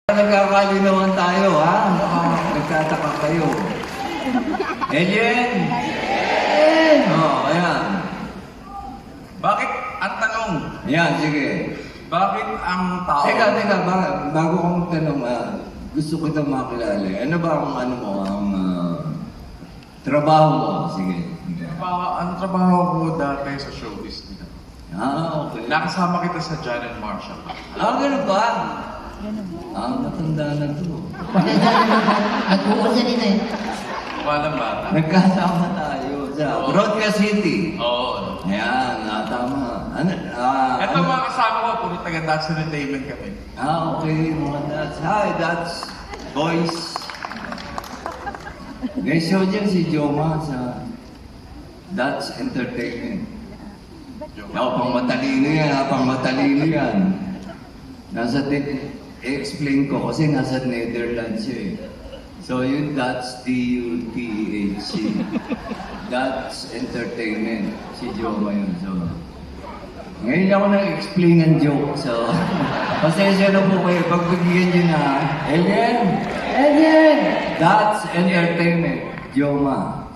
Nagkakalinawan tayo, ha? Nagtataka kayo. Alien? Ayan. Bakit ang tanong? Ayan, sige. Bakit ang tao? Teka, bago kong tanong, gusto ko itong makilala. Ano ba ang trabaho mo? Sige. Ang trabaho ko dati sa showbiz nila. Okay. Nakasama kita sa John and Marshall. Ganun ba? Matanda na to. Nag-uul siya din eh. Walang bata. Nagkasama tayo sa Broadcast City. Oo. Ayan, tama. Ito mga kasama ko, puro taga-Dance Entertainment kami. Okay, mga Dats. Hi, Dats. Boys. May show dyan si Joma sa Dats Entertainment. Pang matalino yan, explain ko kasi nasa Netherlands siya eh. So yun, Dats, D-U-T-H-C. Dats Entertainment. Si Joma yun. So, ngayon ako nag-explain ng joke. So, pasensya na po kayo. Pagbigyan nyo na, Alien! Dats Entertainment. Joma.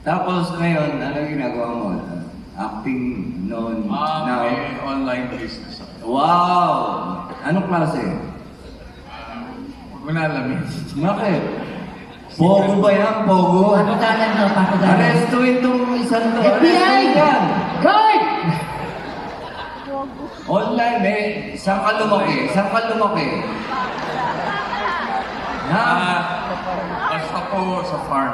Tapos ngayon, ano ginagawa mo? Acting noon. Now. May online business ako. Wow! Anong klase? Huwag mo na alamin. Bakit? Pogo ba yan? Pogo? Pakudalan to, pakudalan. Arestuin itong isang to. FBI! Arestuin yan! Guard! Online eh. Saan ka lumaki? Ha? Basta po sa farm.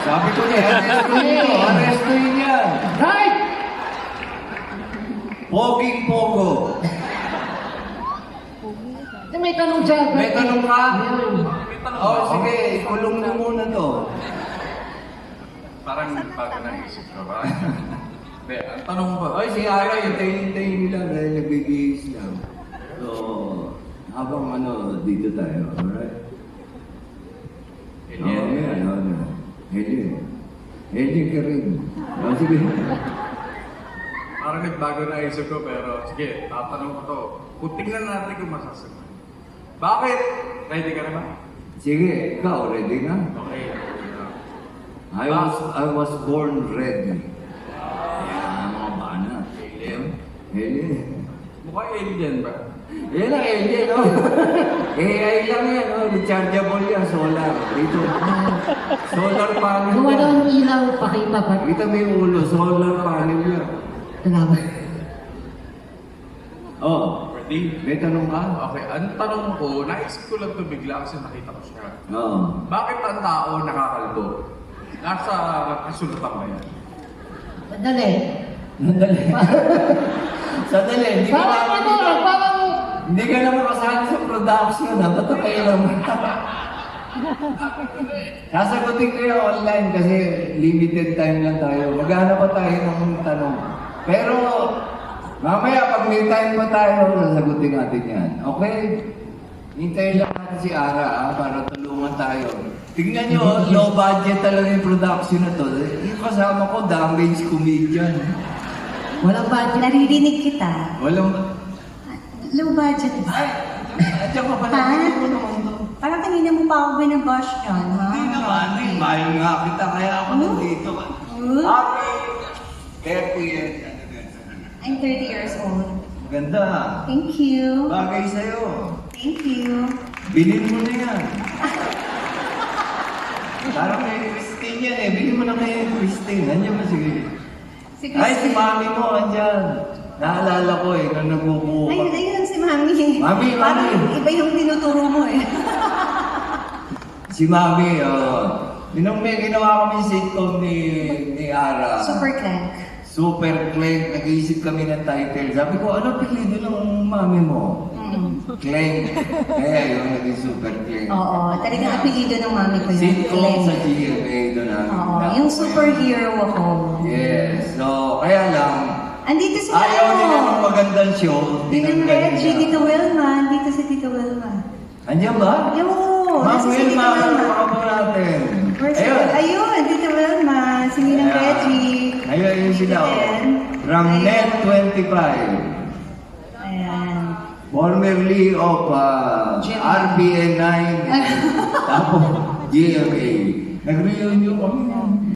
Sabi ko niya, arestuin yan. Guard! Poging pogo. May tanong siya. May tanong ka? May tanong ba ako? Sige, ikulong niyo muna to. Parang bago naisip ka ba? Hindi, ang tanong ko. Ay, si Ara, hintayin nila dahil nagbibihis lang. So, habang dito tayo, alright? Alien ka rin. Sige. Parang nagbago na isip ko, pero sige, tatanong ko to. Kung tingnan natin kung masasagot. Bakit? Ready ka na ba? Sige, ikaw, ready na? Okay. I was born ready. Ayan, mga bana. Alien. Mukha alien ba? Yan ang alien, no? AI lang yan, no? Rechargeable yan, solar. Dito. Solar panel Gawa daw yan. ng ilaw, pakita pa. Kita mo yung ulo, solar panel yan. Salamat. Ready? May tanong ka? Okay, ang tanong ko, naisip ko lang ito bigla kasi nakita ko siya. Oo. Bakit ang tao nakakalbo? Nasa kasulatan ba yan? Madali. Sandali, hindi ka naman kasali sa production, ha? Ba't kayo naman? Sasagutin ko yung online kasi limited time lang tayo. Maghanap pa tayo ng tanong. Pero, mamaya pag may time pa tayo, sasagutin natin yan. Okay? Hintayin lang natin si Ara, para tulungan tayo. Tingnan nyo, low budget talaga yung production na to. Yung kasama ko, damage comedian. Walang budget. Naririnig kita. Walang... Low budget ba? At saka pala, Ha? hindi mo naman to. Parang kanina mo pa ako binabash yun, ha? Hindi naman, mahal nga kita, kaya ako nandito. Happy 30 years. I'm 30 years old. Ganda. Thank you. Bagay sa'yo. Thank you. Bilhin mo na yan. Parang kay Christine yan eh. Bilhin mo na kay Christine. Nandiyan ba sige? Ay, si Mami mo, andyan. Naalala ko eh, nung nagbubuo ka. Ayun si Mami. Mami. Parang iba yung tinuturo mo eh. Si Mami, yun may ginawa kami sitcom ni Ara. Super clank. Super Clank. Nag-iisip kami ng title. Sabi ko, ano apelido ng mami mo? Clank. Kaya yun, naging Super Clank. Oo, talagang apelido ng mami ko yun. Sitcom sa GMA doon namin. Oo, yung superhero ako. Yes. So, kaya lang, Andito si ayaw nila ng magandang show. Ninang tinanggalin Reggie, siya. Tito Wilma. Andito si Tito Wilma. Andiyan ba? Yo, Ma'am nasa si Tito Wilma, Wilma. ano natin? Ayun, Tito Wilma. Si Ninang Ayan. Reggie. Ayun sila. Then, From ayun. Net 25. Ayan. formerly of RBN9, tapos GMA. Nag-reunion kami.